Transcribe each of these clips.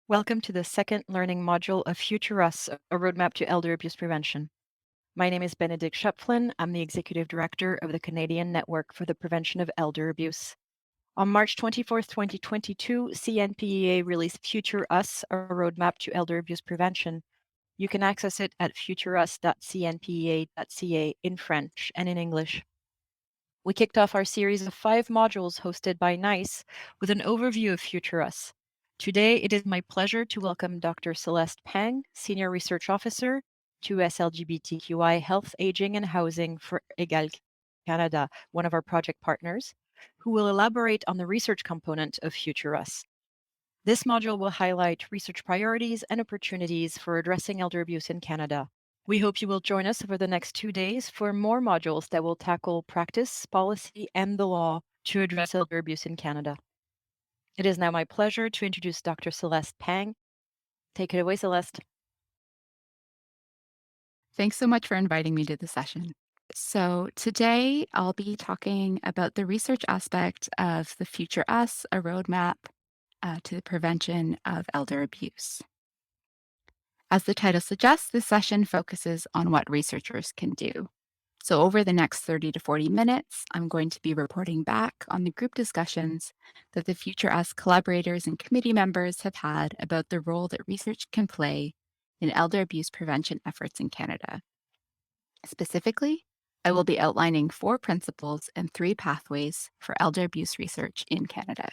Welcome to the second learning module of Future Us, a roadmap to elder abuse prevention. My name is Benedict Schöpflin. I'm the Executive Director of the Canadian Network for the Prevention of Elder Abuse. On March 24th, 2022, CNPEA released Future Us, a roadmap to elder abuse prevention. You can access it at futureus.cnpea.ca in French and in English. We kicked off our series of 5 modules hosted by NICE with an overview of Future Us. Today, it is my pleasure to welcome Dr. Celeste Pang, Senior Research Officer, 2S LGBTQI Health, Aging and Housing for Egale Canada, one of our project partners, who will elaborate on the research component of Future Us. This module will highlight research priorities and opportunities for addressing elder abuse in Canada. We hope you will join us over the next 2 days for more modules that will tackle practice, policy, and the law to address elder abuse in Canada. It is now my pleasure to introduce Dr. Celeste Pang. Take it away, Celeste. Thanks so much for inviting me to the session. So, today I'll be talking about the research aspect of the Future Us, a roadmap to the prevention of elder abuse. As the title suggests, this session focuses on what researchers can do. So, over the next 30 to 40 minutes, I'm going to be reporting back on the group discussions that the Future Us collaborators and committee members have had about the role that research can play in elder abuse prevention efforts in Canada. Specifically, I will be outlining 4 principles and 3 pathways for elder abuse research in Canada.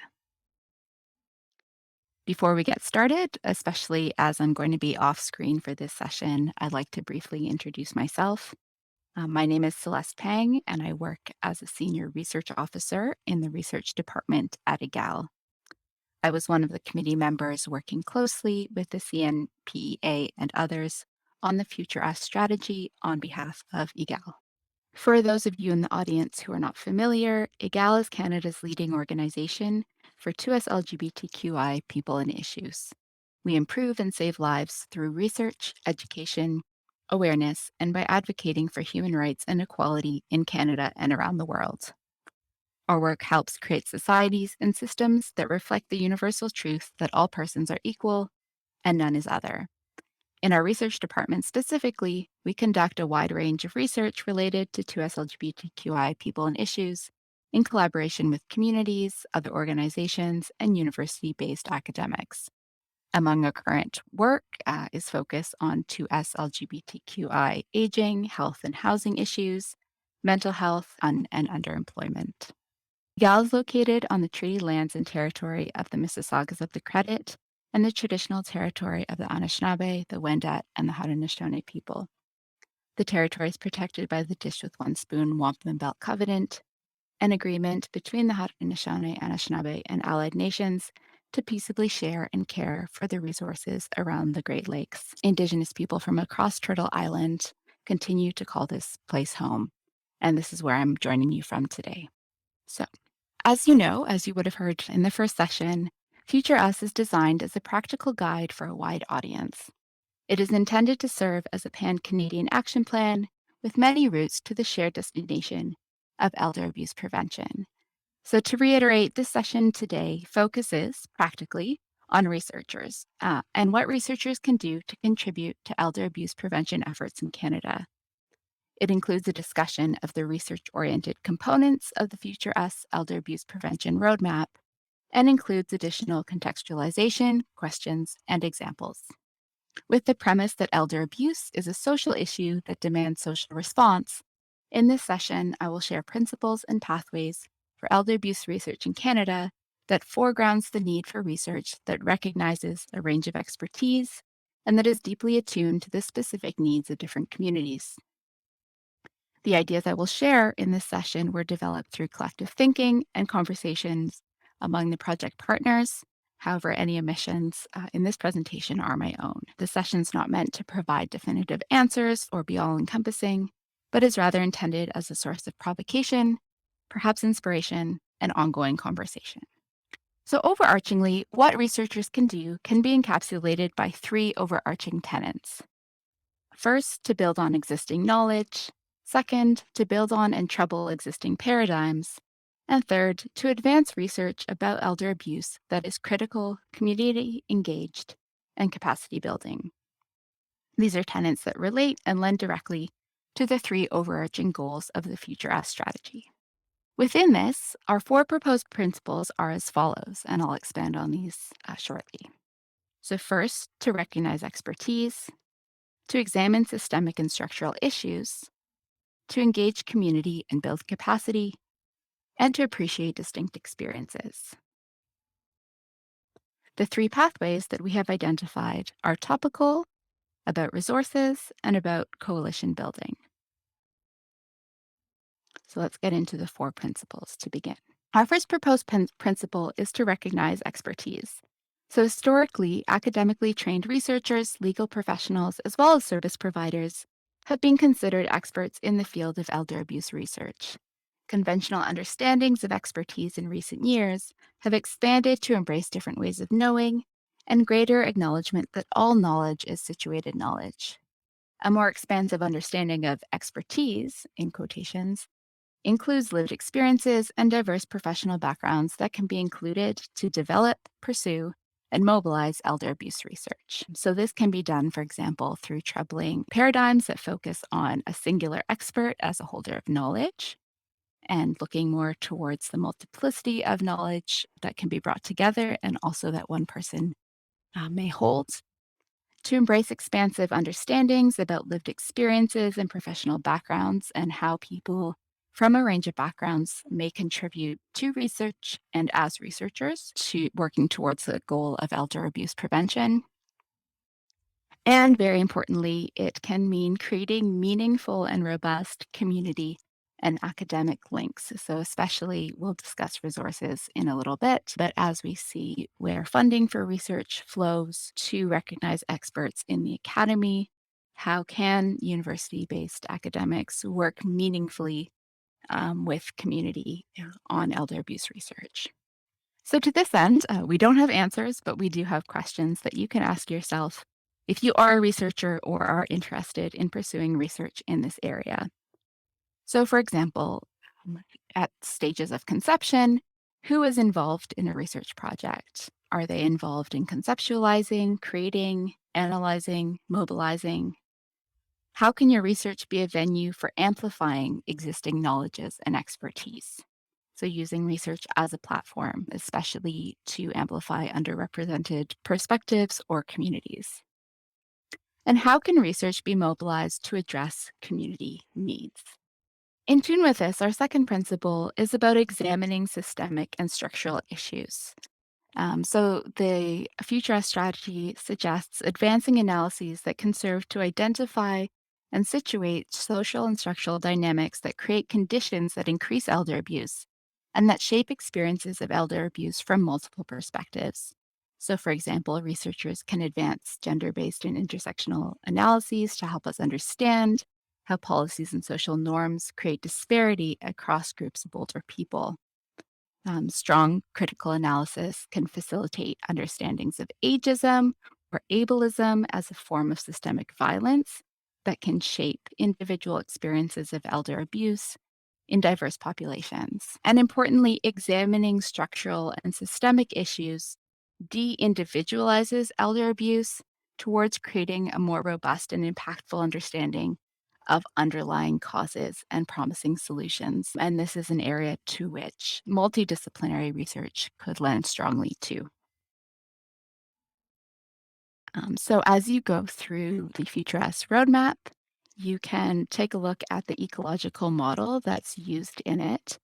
Before we get started, especially as I'm going to be off screen for this session, I'd like to briefly introduce myself. My name is Celeste Pang, and I work as a senior research officer in the research department at Egale. I was one of the committee members working closely with the CNPEA and others on the Future Us strategy on behalf of Egale. For those of you in the audience who are not familiar, Egale is Canada's leading organization for 2S LGBTQI people and issues. We improve and save lives through research, education, awareness, and by advocating for human rights and equality in Canada and around the world. Our work helps create societies and systems that reflect the universal truth that all persons are equal and none is other. In our research department specifically, we conduct a wide range of research related to 2S LGBTQI people and issues in collaboration with communities, other organizations, and university-based academics. Among our current work is focus on 2S LGBTQI aging, health and housing issues, mental health, and underemployment. Egale is located on the treaty lands and territory of the Mississaugas of the Credit and the traditional territory of the Anishinaabe, the Wendat, and the Haudenosaunee people. The territory is protected by the Dish with One Spoon Wampum Belt Covenant, an agreement between the Haudenosaunee, Anishinaabe, and allied nations to peaceably share and care for the resources around the Great Lakes. Indigenous people from across Turtle Island continue to call this place home, and this is where I'm joining you from today. So, as you know, as you would have heard in the first session, Future Us is designed as a practical guide for a wide audience. It is intended to serve as a pan-Canadian action plan with many routes to the shared destination of elder abuse prevention. So to reiterate, this session today focuses practically on researchers and what researchers can do to contribute to elder abuse prevention efforts in Canada. It includes a discussion of the research-oriented components of the Future Us Elder Abuse Prevention Roadmap and includes additional contextualization, questions, and examples. With the premise that elder abuse is a social issue that demands social response, in this session, I will share principles and pathways for elder abuse research in Canada that foregrounds the need for research that recognizes a range of expertise and that is deeply attuned to the specific needs of different communities. The ideas I will share in this session were developed through collective thinking and conversations among the project partners. However, any omissions in this presentation are my own. The session is not meant to provide definitive answers or be all-encompassing, but is rather intended as a source of provocation, perhaps inspiration, and ongoing conversation. So overarchingly, what researchers can do can be encapsulated by 3 overarching tenets. First, to build on existing knowledge. Second, to build on and trouble existing paradigms. And third, to advance research about elder abuse that is critical, community engaged, and capacity building. These are tenets that relate and lend directly to the three overarching goals of the Future Us strategy. Within this, our four proposed principles are as follows, and I'll expand on these shortly. So, first, to recognize expertise, to examine systemic and structural issues, to engage community and build capacity, and to appreciate distinct experiences. The three pathways that we have identified are topical, about resources, and about coalition building. So let's get into the four principles to begin. Our first proposed principle is to recognize expertise. So, historically, academically trained researchers, legal professionals, as well as service providers have been considered experts in the field of elder abuse research. Conventional understandings of expertise in recent years have expanded to embrace different ways of knowing and greater acknowledgement that all knowledge is situated knowledge. A more expansive understanding of expertise, in quotations, includes lived experiences and diverse professional backgrounds that can be included to develop, pursue, and mobilize elder abuse research. So, this can be done, for example, through troubling paradigms that focus on a singular expert as a holder of knowledge and looking more towards the multiplicity of knowledge that can be brought together and also that one person may hold, to embrace expansive understandings about lived experiences and professional backgrounds and how people from a range of backgrounds may contribute to research and as researchers to working towards the goal of elder abuse prevention. And very importantly, it can mean creating meaningful and robust community and academic links. So, especially, we'll discuss resources in a little bit, but as we see where funding for research flows to recognize experts in the academy, how can university based academics work meaningfully with community on elder abuse research? So, to this end, we don't have answers, but we do have questions that you can ask yourself if you are a researcher or are interested in pursuing research in this area. So, for example, at stages of conception, who is involved in a research project? Are they involved in conceptualizing, creating, analyzing, mobilizing? How can your research be a venue for amplifying existing knowledges and expertise? So, using research as a platform, especially to amplify underrepresented perspectives or communities. And how can research be mobilized to address community needs? In tune with this, our second principle is about examining systemic and structural issues. So, the Future Us strategy suggests advancing analyses that can serve to identify and situate social and structural dynamics that create conditions that increase elder abuse and that shape experiences of elder abuse from multiple perspectives. So, for example, researchers can advance gender based and intersectional analyses to help us understand how policies and social norms create disparity across groups of older people. Strong critical analysis can facilitate understandings of ageism or ableism as a form of systemic violence that can shape individual experiences of elder abuse in diverse populations. And importantly, examining structural and systemic issues de individualizes elder abuse towards creating a more robust and impactful understanding of underlying causes and promising solutions. And this is an area to which multidisciplinary research could lend strongly to. So, as you go through the Future Us roadmap, you can take a look at the ecological model that's used in it,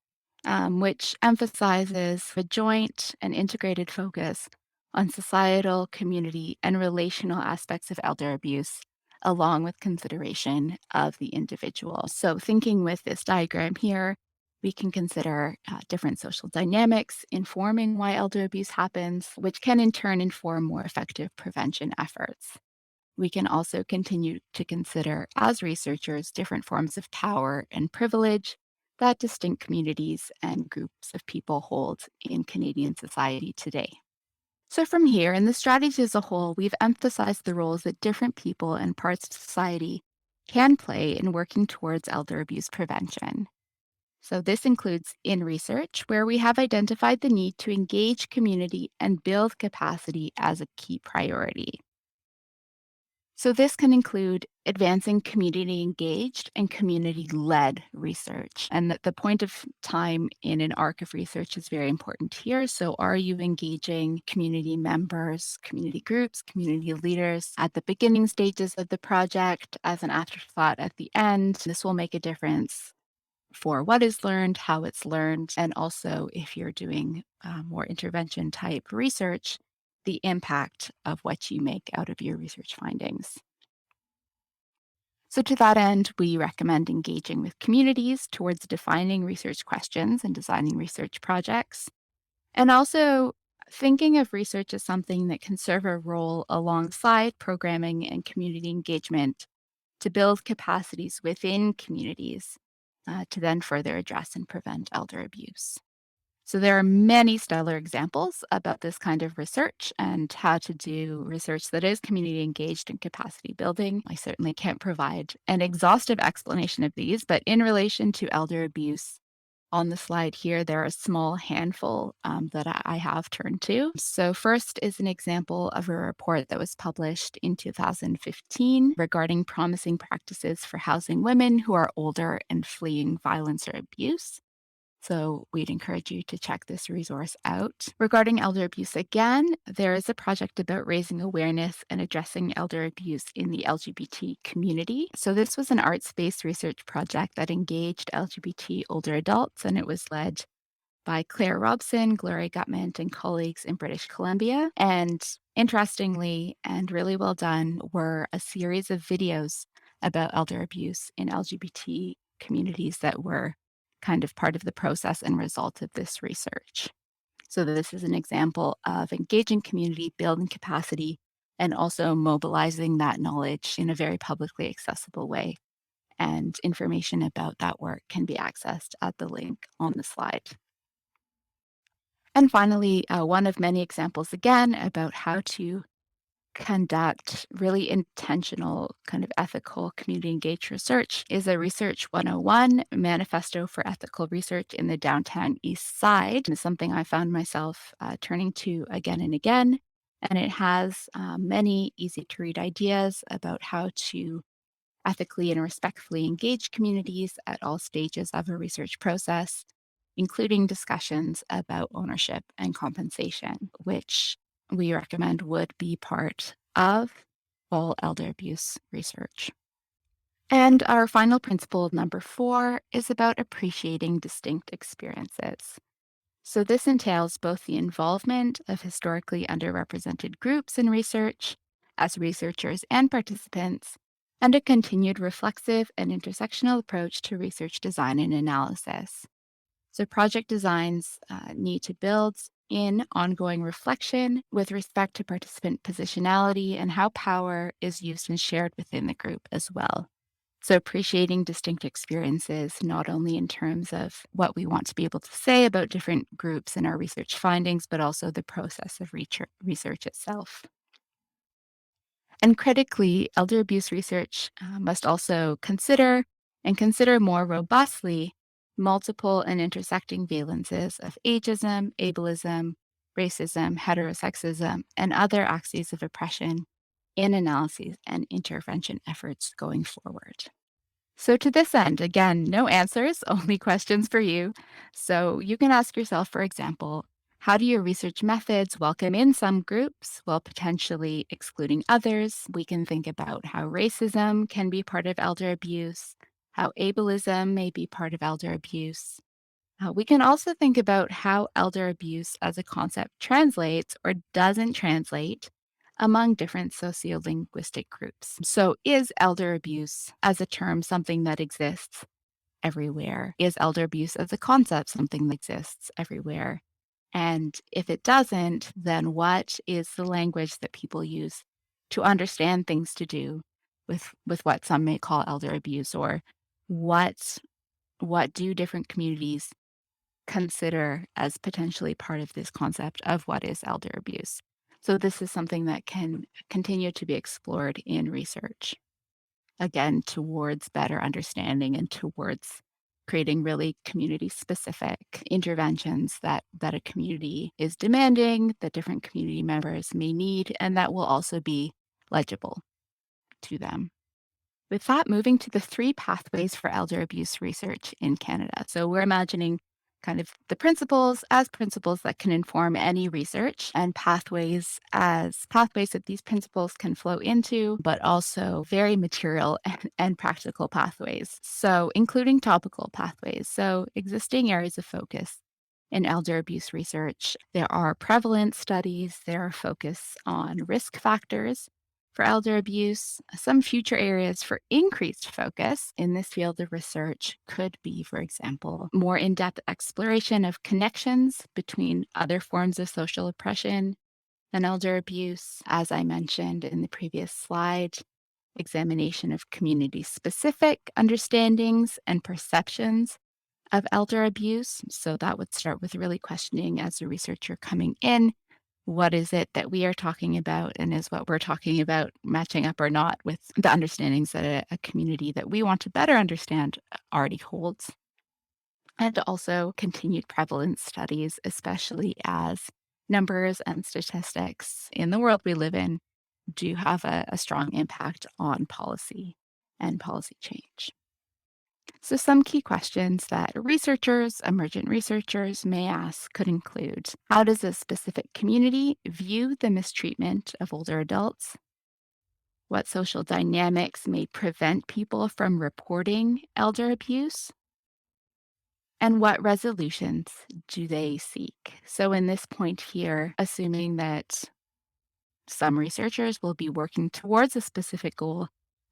which emphasizes a joint and integrated focus on societal, community, and relational aspects of elder abuse, along with consideration of the individual. So, thinking with this diagram here, we can consider different social dynamics informing why elder abuse happens, which can in turn inform more effective prevention efforts. We can also continue to consider, as researchers, different forms of power and privilege that distinct communities and groups of people hold in Canadian society today. So, from here, in the strategy as a whole, we've emphasized the roles that different people and parts of society can play in working towards elder abuse prevention. So, this includes in research, where we have identified the need to engage community and build capacity as a key priority. So, this can include advancing community engaged and community led research. And the point of time in an arc of research is very important here. So, are you engaging community members, community groups, community leaders at the beginning stages of the project as an afterthought at the end? This will make a difference for what is learned, how it's learned, and also if you're doing more intervention type research, the impact of what you make out of your research findings. So, to that end, we recommend engaging with communities towards defining research questions and designing research projects, and also thinking of research as something that can serve a role alongside programming and community engagement to build capacities within communities to then further address and prevent elder abuse. So, there are many stellar examples about this kind of research and how to do research that is community engaged and capacity building. I certainly can't provide an exhaustive explanation of these, but in relation to elder abuse, on the slide here, there are a small handful that I have turned to. So, first is an example of a report that was published in 2015 regarding promising practices for housing women who are older and fleeing violence or abuse. So, we'd encourage you to check this resource out. Regarding elder abuse, again, there is a project about raising awareness and addressing elder abuse in the LGBT community. So, this was an arts based research project that engaged LGBT older adults, and it was led by Claire Robson, Gloria Gutman, and colleagues in British Columbia. And interestingly, and really well done, were a series of videos about elder abuse in LGBT communities that were kind of part of the process and result of this research. So, this is an example of engaging community, building capacity, and also mobilizing that knowledge in a very publicly accessible way. And information about that work can be accessed at the link on the slide. And finally, one of many examples again about how to conduct really intentional, kind of ethical community engaged research is a Research 101 Manifesto for Ethical Research in the Downtown East Side. It's something I found myself turning to again and again. And it has many easy to read ideas about how to ethically and respectfully engage communities at all stages of a research process, including discussions about ownership and compensation, which we recommend would be part of all elder abuse research. And our final principle, number 4, is about appreciating distinct experiences. So, this entails both the involvement of historically underrepresented groups in research as researchers and participants, and a continued reflexive and intersectional approach to research design and analysis. So, project designs need to build in ongoing reflection with respect to participant positionality and how power is used and shared within the group as well. So, appreciating distinct experiences, not only in terms of what we want to be able to say about different groups in our research findings, but also the process of research itself. And critically, elder abuse research must also consider more robustly multiple and intersecting valences of ageism, ableism, racism, heterosexism, and other axes of oppression in analyses and intervention efforts going forward. So, to this end, again, no answers, only questions for you. So, you can ask yourself, for example, how do your research methods welcome in some groups while potentially excluding others? We can think about how racism can be part of elder abuse, how ableism may be part of elder abuse. We can also think about how elder abuse as a concept translates or doesn't translate among different sociolinguistic groups. So, is elder abuse as a term something that exists everywhere? Is elder abuse as a concept something that exists everywhere? And if it doesn't, then what is the language that people use to understand things to do with what some may call elder abuse, or what what do different communities consider as potentially part of this concept of what is elder abuse? So this is something that can continue to be explored in research, again, towards better understanding and towards creating really community specific interventions that a community is demanding, that different community members may need, and that will also be legible. to them. With that, moving to the 3 pathways for elder abuse research in Canada. So we're imagining kind of the principles as principles that can inform any research, and pathways as pathways that these principles can flow into, but also very material and practical pathways. So including topical pathways. So existing areas of focus in elder abuse research. There are prevalence studies, there are focus on risk factors for elder abuse. Some future areas for increased focus in this field of research could be, for example, more in depth exploration of connections between other forms of social oppression and elder abuse, as I mentioned in the previous slide. Examination of community specific understandings and perceptions of elder abuse. So that would start with really questioning as a researcher coming in, what is it that we are talking about? And is what we're talking about matching up or not with the understandings that a community that we want to better understand already holds? And also continued prevalence studies, especially as numbers and statistics in the world we live in do have a strong impact on policy and policy change. So, some key questions that researchers, emergent researchers may ask could include: how does a specific community view the mistreatment of older adults? What social dynamics may prevent people from reporting elder abuse? And what resolutions do they seek? So, in this point here, assuming that some researchers will be working towards a specific goal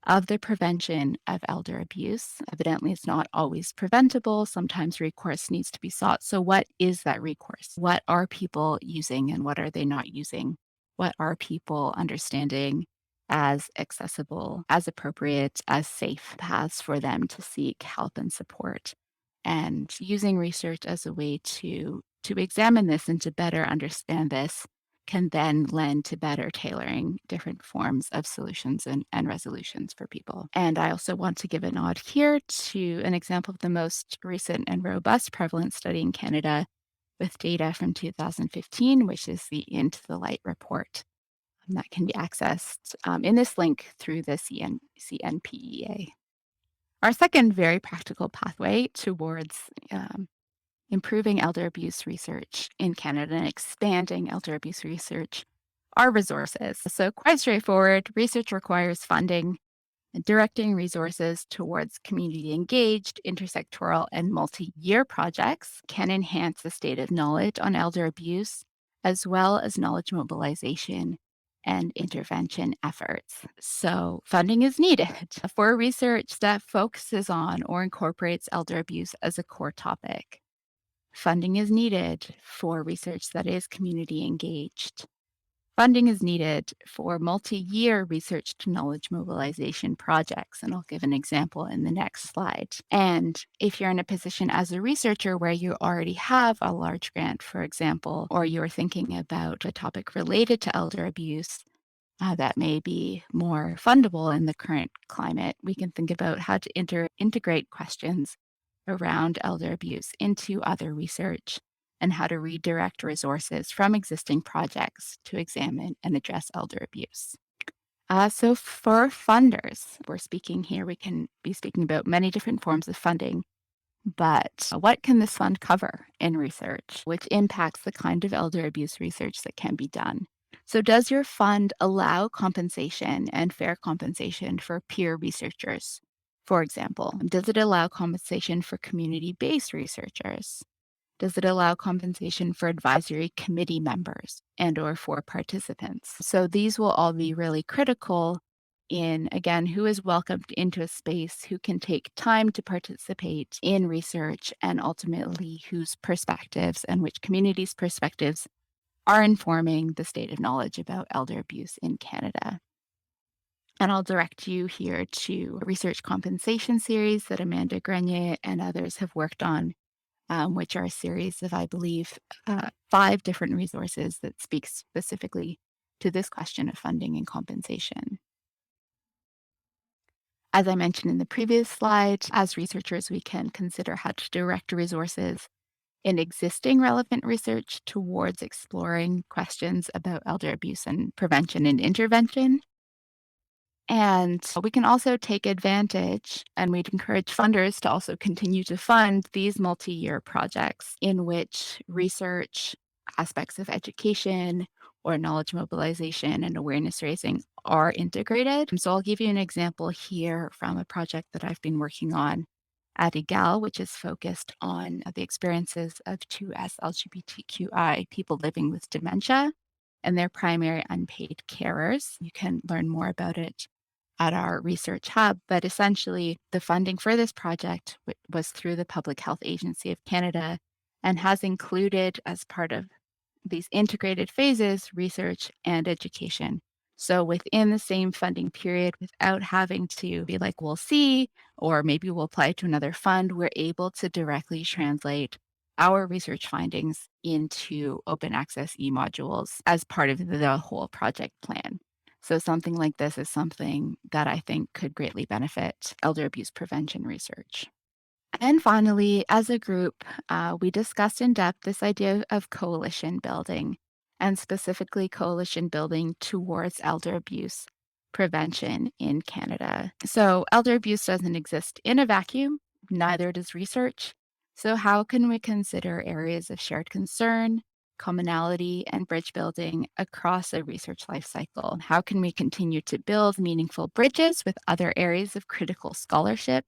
of the prevention of elder abuse. Evidently, it's not always preventable. Sometimes recourse needs to be sought. So, what is that recourse? What are people using and what are they not using? What are people understanding as accessible, as appropriate, as safe paths for them to seek help and support? And using research as a way to examine this and to better understand this can then lend to better tailoring different forms of solutions and resolutions for people. And I also want to give a nod here to an example of the most recent and robust prevalence study in Canada with data from 2015, which is the Into the Light report. And that can be accessed in this link through the CNPEA. Our second very practical pathway towards improving elder abuse research in Canada and expanding elder abuse research are resources. So, quite straightforward, research requires funding, and directing resources towards community engaged, intersectoral, and multi year projects can enhance the state of knowledge on elder abuse, as well as knowledge mobilization and intervention efforts. So, funding is needed for research that focuses on or incorporates elder abuse as a core topic. Funding is needed for research that is community engaged. Funding is needed for multi-year research to knowledge mobilization projects, and I'll give an example in the next slide. And if you're in a position as a researcher where you already have a large grant, for example, or you're thinking about a topic related to elder abuse, that may be more fundable in the current climate, we can think about how to integrate questions around elder abuse into other research and how to redirect resources from existing projects to examine and address elder abuse. So, for funders, we're speaking here, we can be speaking about many different forms of funding, but what can this fund cover in research, which impacts the kind of elder abuse research that can be done? So, does your fund allow compensation and fair compensation for peer researchers? For example, does it allow compensation for community based researchers? Does it allow compensation for advisory committee members and or for participants? So these will all be really critical in, again, who is welcomed into a space, who can take time to participate in research, and ultimately whose perspectives and which communities' perspectives are informing the state of knowledge about elder abuse in Canada. And I'll direct you here to a research compensation series that Amanda Grenier and others have worked on, which are a series of, I believe, 5 different resources that speak specifically to this question of funding and compensation. As I mentioned in the previous slide, as researchers, we can consider how to direct resources in existing relevant research towards exploring questions about elder abuse and prevention and intervention. And we can also take advantage, and we'd encourage funders to also continue to fund these multi-year projects in which research, aspects of education, or knowledge mobilization and awareness raising are integrated. So I'll give you an example here from a project that I've been working on at Egale, which is focused on the experiences of 2S LGBTQI people living with dementia and their primary unpaid carers. You can learn more about it at our research hub, but essentially the funding for this project was through the Public Health Agency of Canada and has included, as part of these integrated phases, research and education. So within the same funding period, without having to be like, we'll see, or maybe we'll apply to another fund, we're able to directly translate our research findings into open access e-modules as part of the whole project plan. So something like this is something that I think could greatly benefit elder abuse prevention research. And finally, as a group, we discussed in depth this idea of coalition building, and specifically coalition building towards elder abuse prevention in Canada. So, elder abuse doesn't exist in a vacuum, neither does research. So, how can we consider areas of shared concern, commonality, and bridge building across a research life cycle? How can we continue to build meaningful bridges with other areas of critical scholarship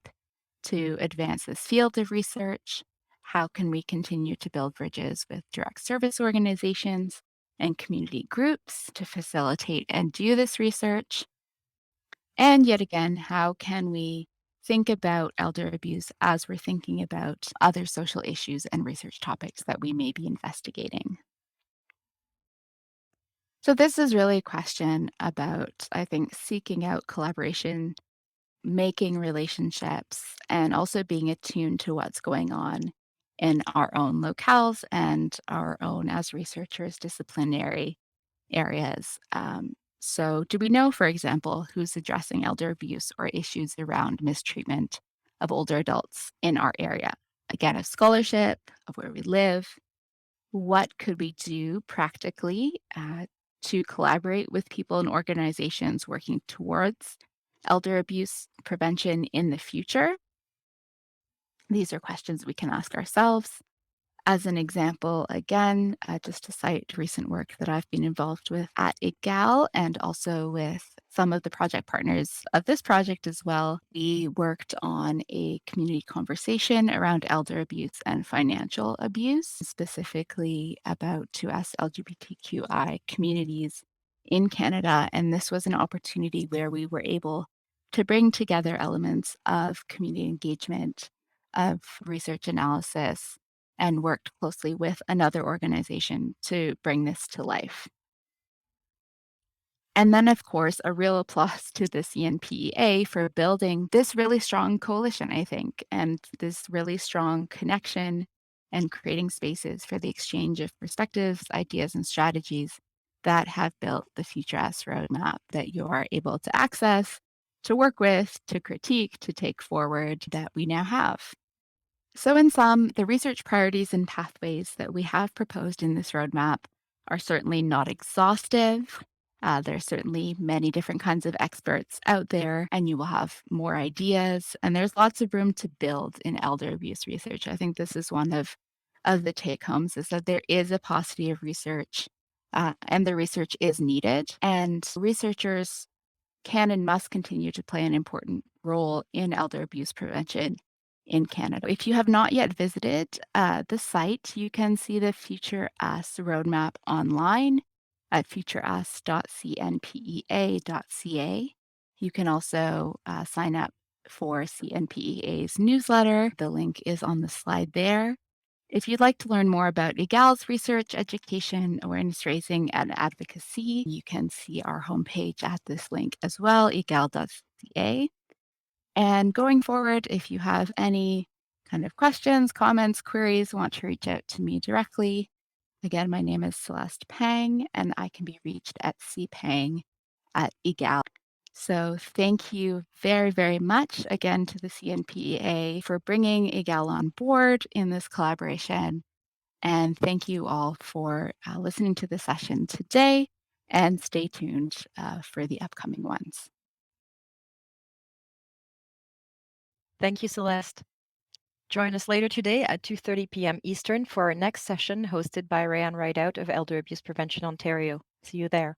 to advance this field of research? How can we continue to build bridges with direct service organizations and community groups to facilitate and do this research? And yet again, how can we think about elder abuse as we're thinking about other social issues and research topics that we may be investigating? So, this is really a question about, I think, seeking out collaboration, making relationships, and also being attuned to what's going on in our own locales and our own, as researchers, disciplinary areas. So, do we know, for example, who's addressing elder abuse or issues around mistreatment of older adults in our area? Again, of scholarship, of where we live, what could we do practically to collaborate with people and organizations working towards elder abuse prevention in the future? These are questions we can ask ourselves. As an example, again, just to cite recent work that I've been involved with at IGAL and also with some of the project partners of this project as well, we worked on a community conversation around elder abuse and financial abuse, specifically about 2S LGBTQI communities in Canada. And this was an opportunity where we were able to bring together elements of community engagement, of research analysis, and worked closely with another organization to bring this to life. And then, of course, a real applause to the CNPEA for building this really strong coalition, I think, and this really strong connection and creating spaces for the exchange of perspectives, ideas, and strategies that have built the Future S roadmap that you are able to access, to work with, to critique, to take forward that we now have. So, in sum, the research priorities and pathways that we have proposed in this roadmap are certainly not exhaustive. There's certainly many different kinds of experts out there, and you will have more ideas. And there's lots of room to build in elder abuse research. I think this is one of the take homes is that there is a paucity of research, and the research is needed. And researchers can and must continue to play an important role in elder abuse prevention in Canada. If you have not yet visited the site, you can see the Future Us roadmap online at futureus.cnpea.ca. You can also sign up for CNPEA's newsletter. The link is on the slide there. If you'd like to learn more about EGAL's research, education, awareness raising, and advocacy, you can see our homepage at this link as well, egal.ca. And going forward, if you have any kind of questions, comments, queries, want to reach out to me directly, again, my name is Celeste Pang, and I can be reached at cpang@egal. So thank you very, very much again to the CNPEA for bringing EGAL on board in this collaboration. And thank you all for listening to the session today, and stay tuned for the upcoming ones. Thank you, Celeste. Join us later today at 2:30 p.m. Eastern for our next session hosted by Raeann Rideout of Elder Abuse Prevention Ontario. See you there.